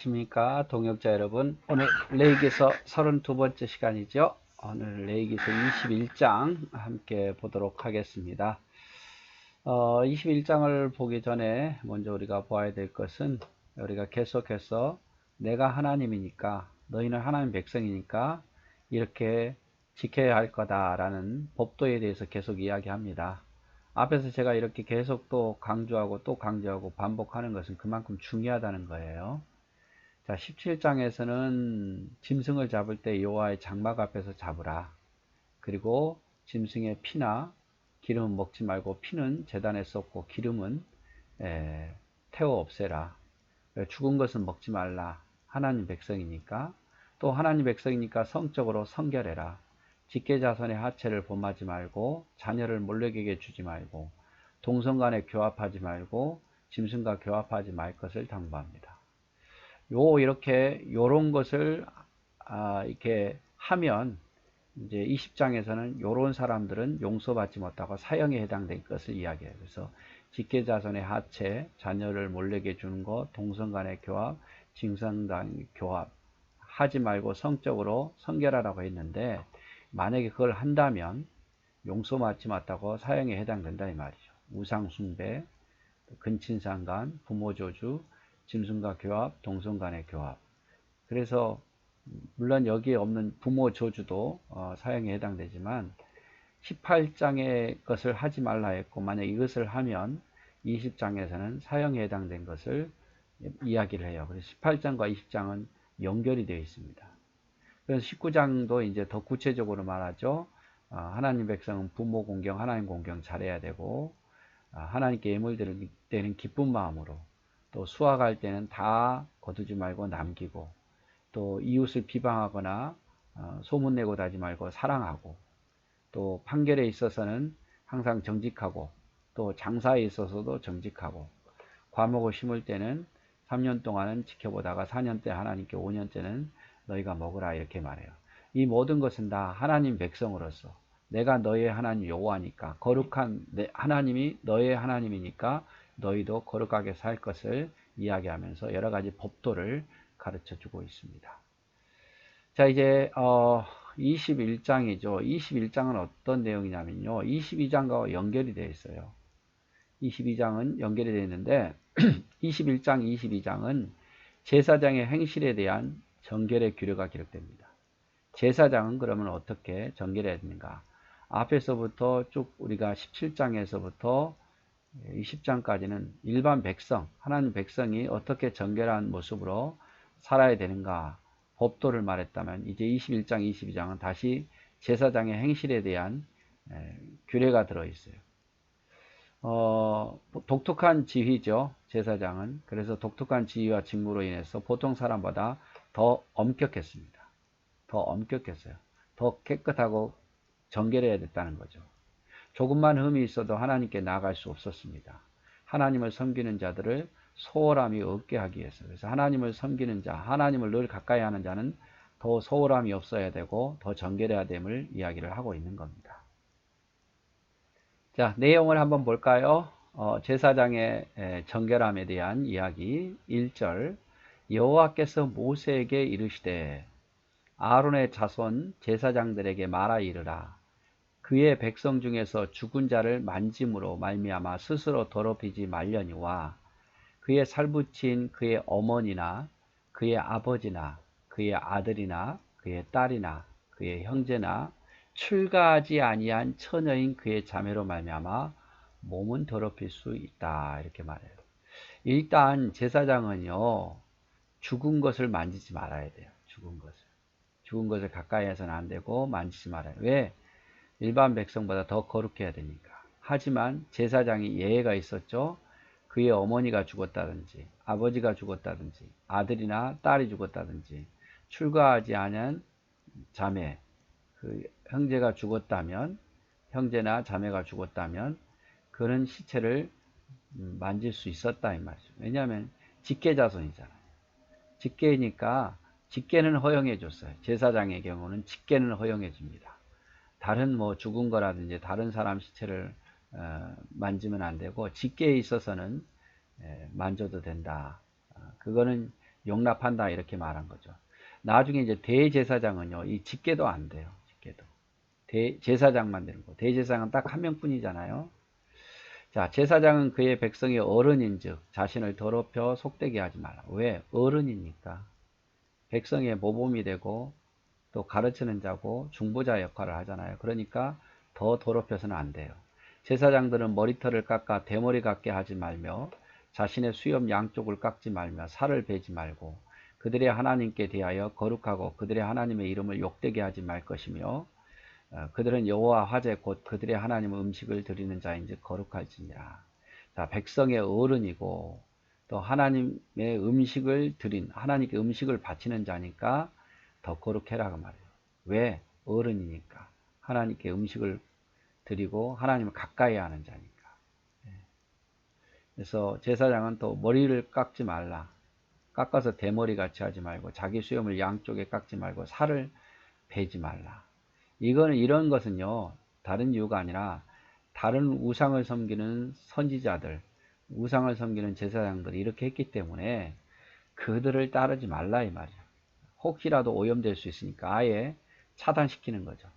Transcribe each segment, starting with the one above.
안녕하십니까 동역자 여러분. 오늘 레위기서 32번째 시간이죠. 오늘 레위기서 21장 함께 보도록 하겠습니다. 21장을 보기 전에 먼저 우리가 보아야 될 것은, 우리가 계속해서 내가 하나님이니까 너희는 하나님 백성이니까 이렇게 지켜야 할 거다라는 법도에 대해서 계속 이야기합니다. 앞에서 제가 이렇게 계속 또 강조하고 또 강조하고 반복하는 것은 그만큼 중요하다는 거예요. 자, 17장에서는 짐승을 잡을 때 여호와의 장막 앞에서 잡으라. 그리고 짐승의 피나 기름은 먹지 말고 피는 제단에 쏟고 기름은 태워 없애라. 죽은 것은 먹지 말라. 하나님 백성이니까. 또 하나님 백성이니까 성적으로 성결해라. 직계자손의 하체를 범하지 말고 자녀를 몰렉에게 주지 말고 동성 간에 교합하지 말고 짐승과 교합하지 말 것을 당부합니다. 이렇게 요런 것을 이렇게 하면 이제 20장에서는 요런 사람들은 용서받지 못하고 사형에 해당된 것을 이야기해요. 그래서 직계자손의 하체, 자녀를 몰래게 주는 것, 동성간의 교합, 짐승간 교합 하지 말고 성적으로 성결하라고 했는데, 만약에 그걸 한다면 용서받지 못하고 사형에 해당된다 이 말이죠. 우상숭배, 근친상간, 부모저주, 짐승과 교합, 동성간의 교합. 그래서 물론 여기에 없는 부모 저주도 사형에 해당되지만 18장의 것을 하지 말라 했고, 만약 이것을 하면 20장에서는 사형에 해당된 것을 이야기를 해요. 그래서 18장과 20장은 연결이 되어 있습니다. 그래서 19장도 이제 더 구체적으로 말하죠. 하나님 백성은 부모 공경, 하나님 공경 잘해야 되고, 하나님께 예물 드릴 때는 기쁜 마음으로, 또 수확할 때는 다 거두지 말고 남기고, 또 이웃을 비방하거나 소문내고 다지 말고 사랑하고, 또 판결에 있어서는 항상 정직하고, 또 장사에 있어서도 정직하고, 과목을 심을 때는 3년 동안은 지켜보다가 4년 때 하나님께 5년째는 너희가 먹으라 이렇게 말해요. 이 모든 것은 다 하나님 백성으로서 내가 너의 하나님 여호와니까, 거룩한 하나님이 너의 하나님이니까 너희도 거룩하게 살 것을 이야기하면서 여러 가지 법도를 가르쳐 주고 있습니다. 자, 이제 21장이죠. 21장은 어떤 내용이냐면요, 22장과 연결이 되어 있어요. 22장은 연결이 되어 있는데 21장, 22장은 제사장의 행실에 대한 정결의 규례가 기록됩니다. 제사장은 그러면 어떻게 정결해야 되는가? 앞에서부터 쭉 우리가 17장에서부터 20장까지는 일반 백성, 하나님 백성이 어떻게 정결한 모습으로 살아야 되는가 법도를 말했다면, 이제 21장, 22장은 다시 제사장의 행실에 대한 규례가 들어있어요. 독특한 지위죠, 제사장은. 그래서 독특한 지위와 직무로 인해서 보통 사람보다 더 엄격했습니다. 더 엄격했어요. 더 깨끗하고 정결해야 됐다는 거죠. 조금만 흠이 있어도 하나님께 나아갈 수 없었습니다. 하나님을 섬기는 자들을 소홀함이 없게 하기 위해서. 그래서 하나님을 섬기는 자, 하나님을 늘 가까이 하는 자는 더 소홀함이 없어야 되고 더 정결해야 됨을 이야기를 하고 있는 겁니다. 자, 내용을 한번 볼까요? 제사장의 정결함에 대한 이야기. 1절, 여호와께서 모세에게 이르시되 아론의 자손 제사장들에게 말하 이르라. 그의 백성 중에서 죽은 자를 만짐으로 말미암아 스스로 더럽히지 말려니와 그의 살붙인 그의 어머니나 그의 아버지나 그의 아들이나 그의 딸이나 그의 형제나 출가하지 아니한 처녀인 그의 자매로 말미암아 몸은 더럽힐 수 있다 이렇게 말해요. 일단 제사장은요, 죽은 것을 만지지 말아야 돼요. 죽은 것을 가까이 해서는 안 되고 만지지 말아요. 왜? 일반 백성보다 더 거룩해야 되니까. 하지만 제사장이 예외가 있었죠. 그의 어머니가 죽었다든지 아버지가 죽었다든지 아들이나 딸이 죽었다든지 출가하지 않은 자매, 그 형제가 죽었다면, 형제나 자매가 죽었다면 그런 시체를 만질 수 있었다 이 말이죠. 왜냐하면 직계자손이잖아요. 직계니까 직계는 허용해 줬어요. 제사장의 경우는 직계는 허용해 줍니다. 다른 뭐 죽은 거라든지 다른 사람 시체를 만지면 안 되고 직계에 있어서는 만져도 된다. 그거는 용납한다 이렇게 말한 거죠. 나중에 이제 대제사장은요, 이 직계도 안 돼요. 직계도. 제사장만 되는 거. 대제사장은 딱 한 명뿐이잖아요. 자, 제사장은 그의 백성의 어른인즉 자신을 더럽혀 속되게 하지 말라. 왜? 어른이니까. 백성의 모범이 되고 또 가르치는 자고 중보자 역할을 하잖아요. 그러니까 더 더럽혀서는 안 돼요. 제사장들은 머리털을 깎아 대머리 같게 하지 말며 자신의 수염 양쪽을 깎지 말며 살을 베지 말고 그들의 하나님께 대하여 거룩하고 그들의 하나님의 이름을 욕되게 하지 말 것이며 그들은 여호와 화제 곧 그들의 하나님 음식을 드리는 자인즉 거룩할지니라. 자, 백성의 어른이고 또 하나님의 음식을 하나님께 음식을 바치는 자니까 더 거룩해라 그 말이에요. 왜? 어른이니까. 하나님께 음식을 드리고 하나님을 가까이 하는 자니까. 그래서 제사장은 또 머리를 깎지 말라. 깎아서 대머리 같이 하지 말고 자기 수염을 양쪽에 깎지 말고 살을 베지 말라. 이런 것은요, 다른 이유가 아니라 다른 우상을 섬기는 선지자들, 우상을 섬기는 제사장들이 이렇게 했기 때문에 그들을 따르지 말라 이 말이에요. 혹시라도 오염될 수 있으니까 아예 차단시키는 거죠.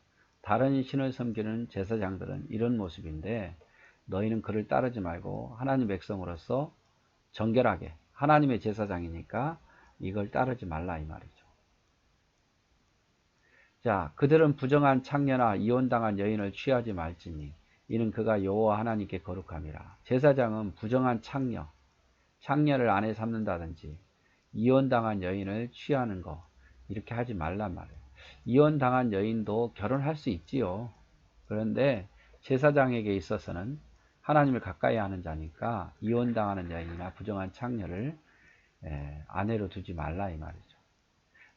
다른 신을 섬기는 제사장들은 이런 모습인데 너희는 그를 따르지 말고 하나님 백성으로서 정결하게 하나님의 제사장이니까 이걸 따르지 말라 이 말이죠. 자, 그들은 부정한 창녀나 이혼당한 여인을 취하지 말지니 이는 그가 여호와 하나님께 거룩함이라. 제사장은 부정한 창녀를 아내 삼는다든지 이혼당한 여인을 취하는 거 이렇게 하지 말란 말이에요. 이혼당한 여인도 결혼할 수 있지요. 그런데 제사장에게 있어서는 하나님을 가까이 하는 자니까 이혼당하는 여인이나 부정한 창녀를 아내로 두지 말라 이 말이죠.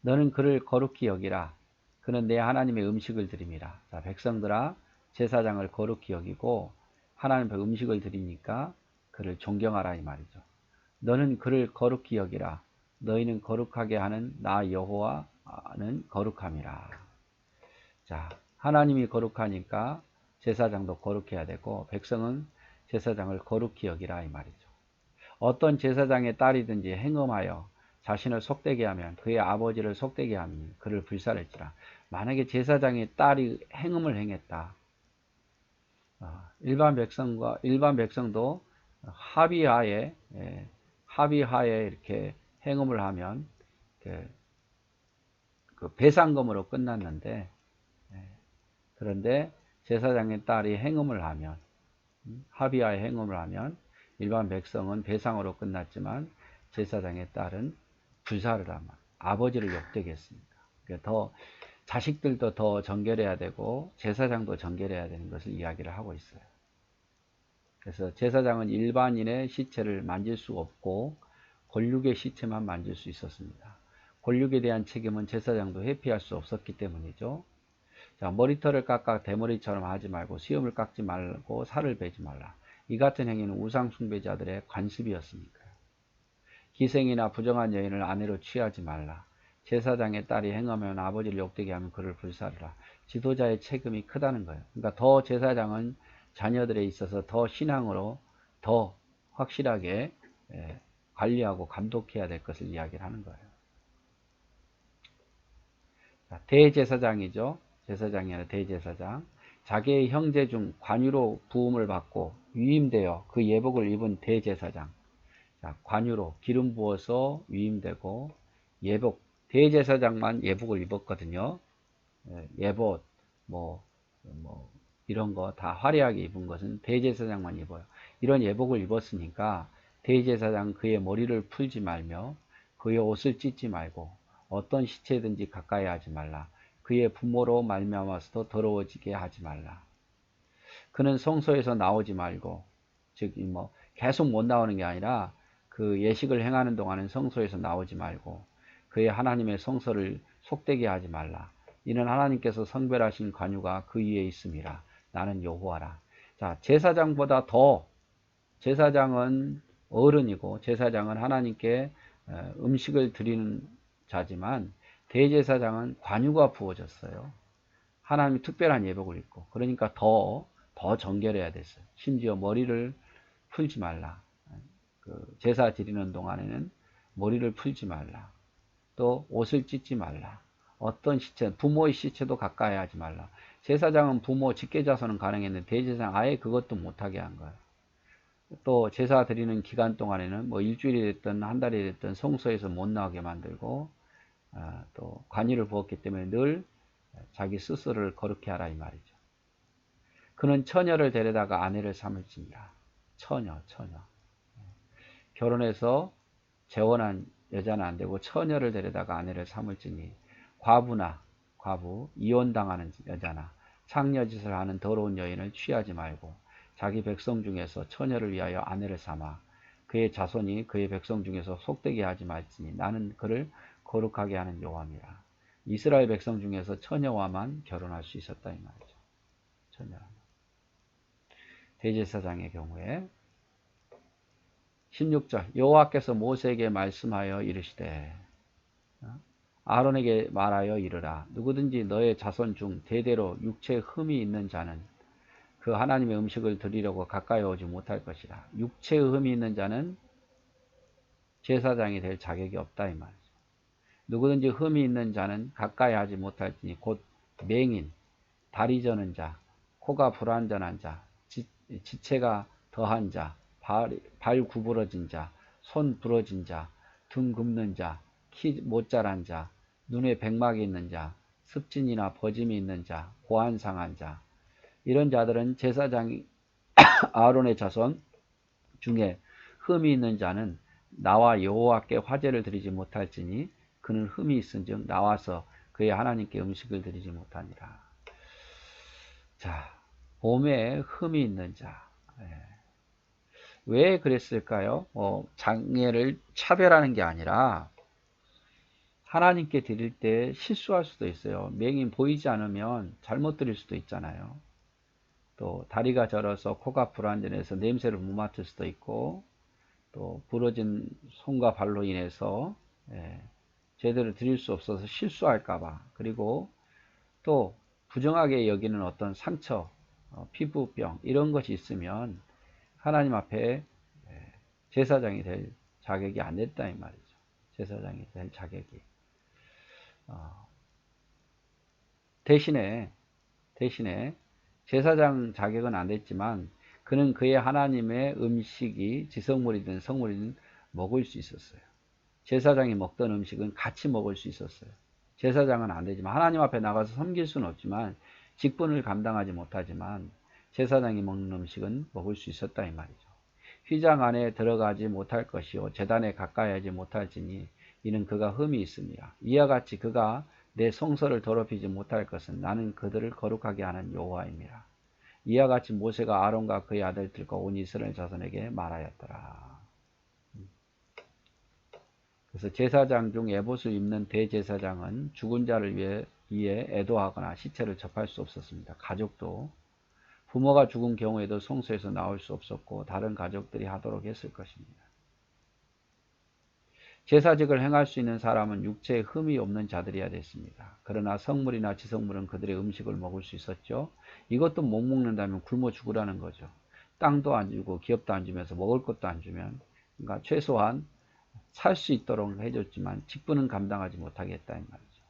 너는 그를 거룩히 여기라. 그는 내 하나님의 음식을 드림이라. 자, 백성들아 제사장을 거룩히 여기고 하나님 앞에 음식을 드리니까 그를 존경하라 이 말이죠. 너는 그를 거룩히 여기라. 너희는 거룩하게 하는 나 여호와는 거룩함이라. 자, 하나님이 거룩하니까 제사장도 거룩해야 되고 백성은 제사장을 거룩히 여기라 이 말이죠. 어떤 제사장의 딸이든지 행음하여 자신을 속되게 하면 그의 아버지를 속되게 하면 그를 불살할지라. 만약에 제사장의 딸이 행음을 행했다. 일반 백성도 합의하에 이렇게 행음을 하면 그 배상금으로 끝났는데 그런데 제사장의 딸이 행음을 하면 합의하에 행음을 하면 일반 백성은 배상으로 끝났지만 제사장의 딸은 불사를 하면 아버지를 욕되게 했으니까 더 자식들도 더 정결해야 되고 제사장도 정결해야 되는 것을 이야기를 하고 있어요. 그래서 제사장은 일반인의 시체를 만질 수 없고 골육의 시체만 만질 수 있었습니다. 골육에 대한 책임은 제사장도 회피할 수 없었기 때문이죠. 자, 머리털을 깎아 대머리처럼 하지 말고 수염을 깎지 말고 살을 베지 말라. 이 같은 행위는 우상 숭배자들의 관습이었으니까요. 기생이나 부정한 여인을 아내로 취하지 말라. 제사장의 딸이 행하면 아버지를 욕되게 하면 그를 불사르라. 지도자의 책임이 크다는 거예요. 그러니까 더 제사장은 자녀들에 있어서 더 신앙으로 더 확실하게 관리하고 감독해야 될 것을 이야기를 하는 거예요. 대제사장이죠. 제사장이 아니라 대제사장. 자기의 형제 중 관유로 부음을 받고 위임되어 그 예복을 입은 대제사장. 자, 관유로 기름 부어서 위임되고 예복, 대제사장만 예복을 입었거든요. 예복, 이런 거 다 화려하게 입은 것은 대제사장만 입어요. 이런 예복을 입었으니까 대제사장 그의 머리를 풀지 말며 그의 옷을 찢지 말고 어떤 시체든지 가까이 하지 말라. 그의 부모로 말미암아서도 더러워지게 하지 말라. 그는 성소에서 나오지 말고 즉 계속 못 나오는 게 아니라 그 예식을 행하는 동안은 성소에서 나오지 말고 그의 하나님의 성소를 속되게 하지 말라. 이는 하나님께서 성별하신 관유가 그 위에 있음이라. 나는 여호와라. 자, 제사장보다 더 제사장은 어른이고 제사장은 하나님께 음식을 드리는 자지만 대제사장은 관유가 부어졌어요. 하나님이 특별한 예복을 입고 그러니까 더 정결해야 됐어요. 심지어 머리를 풀지 말라. 그 제사 드리는 동안에는 머리를 풀지 말라. 또 옷을 찢지 말라. 어떤 시체, 부모의 시체도 가까이 하지 말라. 제사장은 부모 직계자손은 가능했는데 대제사장 아예 그것도 못하게 한 거예요. 또 제사 드리는 기간 동안에는 뭐 일주일이 됐든 한 달이 됐든 성소에서 못 나오게 만들고 또 관유를 부었기 때문에 늘 자기 스스로를 거룩히 하라 이 말이죠. 그는 처녀를 데려다가 아내를 삼을지니라. 처녀. 결혼해서 재혼한 여자는 안 되고 처녀를 데려다가 아내를 삼을지니 과부, 이혼당하는 여자나 창녀짓을 하는 더러운 여인을 취하지 말고 자기 백성 중에서 처녀를 위하여 아내를 삼아 그의 자손이 그의 백성 중에서 속되게 하지 말지니 나는 그를 거룩하게 하는 여호와니라. 이스라엘 백성 중에서 처녀와만 결혼할 수 있었다 이 말이죠. 처녀. 대제사장의 경우에 16절 여호와께서 모세에게 말씀하여 이르시되 아론에게 말하여 이르라. 누구든지 너의 자손 중 대대로 육체에 흠이 있는 자는 그 하나님의 음식을 드리려고 가까이 오지 못할 것이라. 육체에 흠이 있는 자는 제사장이 될 자격이 없다 이 말이죠. 누구든지 흠이 있는 자는 가까이 하지 못할지니 곧 맹인, 다리 저는 자, 코가 불완전한 자, 지체가 더한 자, 발 구부러진 자, 손 부러진 자, 등 굽는 자, 키 못 자란 자, 눈에 백막이 있는 자, 습진이나 버짐이 있는 자, 고안 상한 자, 이런 자들은 제사장이 아론의 자손 중에 흠이 있는 자는 나와 여호와께 화제를 드리지 못할지니 그는 흠이 있은즉 나와서 그의 하나님께 음식을 드리지 못하니라. 자, 몸에 흠이 있는 자. 왜 그랬을까요? 장애를 차별하는 게 아니라 하나님께 드릴 때 실수할 수도 있어요. 맹인 보이지 않으면 잘못 드릴 수도 있잖아요. 또 다리가 저려서 코가 불완전해서 냄새를 못 맡을 수도 있고 또 부러진 손과 발로 인해서 제대로 드릴 수 없어서 실수할까봐 그리고 또 부정하게 여기는 어떤 상처, 피부병 이런 것이 있으면 하나님 앞에 제사장이 될 자격이 안 됐다 이 말이죠. 제사장이 될 자격이. 대신에 제사장 자격은 안 됐지만 그는 그의 하나님의 음식이 지성물이든 성물이든 먹을 수 있었어요. 제사장이 먹던 음식은 같이 먹을 수 있었어요. 제사장은 안 되지만 하나님 앞에 나가서 섬길 수는 없지만 직분을 감당하지 못하지만 제사장이 먹는 음식은 먹을 수 있었다 이 말이죠. 휘장 안에 들어가지 못할 것이요 제단에 가까이 하지 못할지니 이는 그가 흠이 있습니다. 이와 같이 그가 내 성소를 더럽히지 못할 것은 나는 그들을 거룩하게 하는 여호와입니다. 이와 같이 모세가 아론과 그의 아들들과 온 이스라엘 자손에게 말하였더라. 그래서 제사장 중 에봇을 입는 대제사장은 죽은 자를 위해 애도하거나 시체를 접할 수 없었습니다. 가족도 부모가 죽은 경우에도 성소에서 나올 수 없었고 다른 가족들이 하도록 했을 것입니다. 제사직을 행할 수 있는 사람은 육체에 흠이 없는 자들이어야 됐습니다. 그러나 성물이나 지성물은 그들의 음식을 먹을 수 있었죠. 이것도 못 먹는다면 굶어 죽으라는 거죠. 땅도 안 주고 기업도 안 주면서 먹을 것도 안 주면 그러니까 최소한 살 수 있도록 해줬지만 직분은 감당하지 못하겠다 이 말이죠.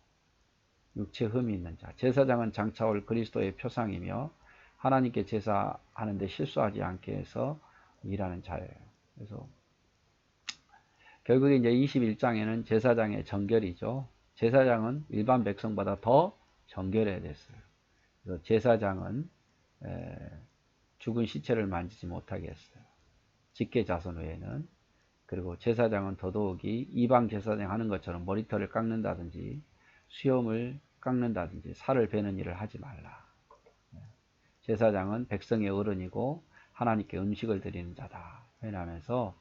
육체에 흠이 있는 자. 제사장은 장차올 그리스도의 표상이며 하나님께 제사하는데 실수하지 않게 해서 일하는 자예요. 그래서 결국에 이제 21장에는 제사장의 정결이죠. 제사장은 일반 백성보다 더 정결해야 됐어요. 그래서 제사장은 죽은 시체를 만지지 못하게 했어요. 직계 자손 외에는. 그리고 제사장은 더더욱이 이방 제사장 하는 것처럼 머리털을 깎는다든지 수염을 깎는다든지 살을 베는 일을 하지 말라. 제사장은 백성의 어른이고 하나님께 음식을 드리는 자다. 회개하면서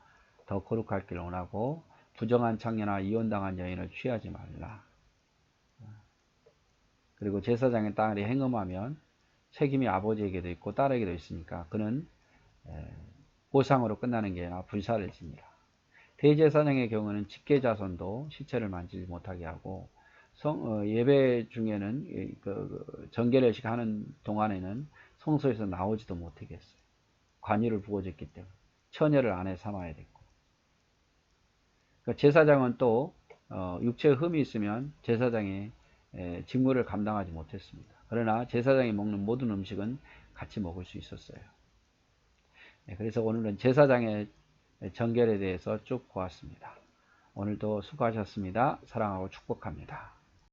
더 거룩할 길을 원하고 부정한 창녀나 이혼당한 여인을 취하지 말라. 그리고 제사장의 딸이 행음하면 책임이 아버지에게도 있고 딸에게도 있으니까 그는 보상으로 끝나는 게 아니라 불사를 집니다. 대제사장의 경우는 직계자손도 시체를 만지지 못하게 하고 예배 중에는 정결례식 하는 동안에는 성소에서 나오지도 못하겠어요. 관유를 부어줬기 때문에 처녀를 아내 삼아야 됐고 그러니까 제사장은 또 육체에 흠이 있으면 제사장이 직무를 감당하지 못했습니다. 그러나 제사장이 먹는 모든 음식은 같이 먹을 수 있었어요. 그래서 오늘은 제사장의 정결에 대해서 쭉 보았습니다. 오늘도 수고하셨습니다. 사랑하고 축복합니다.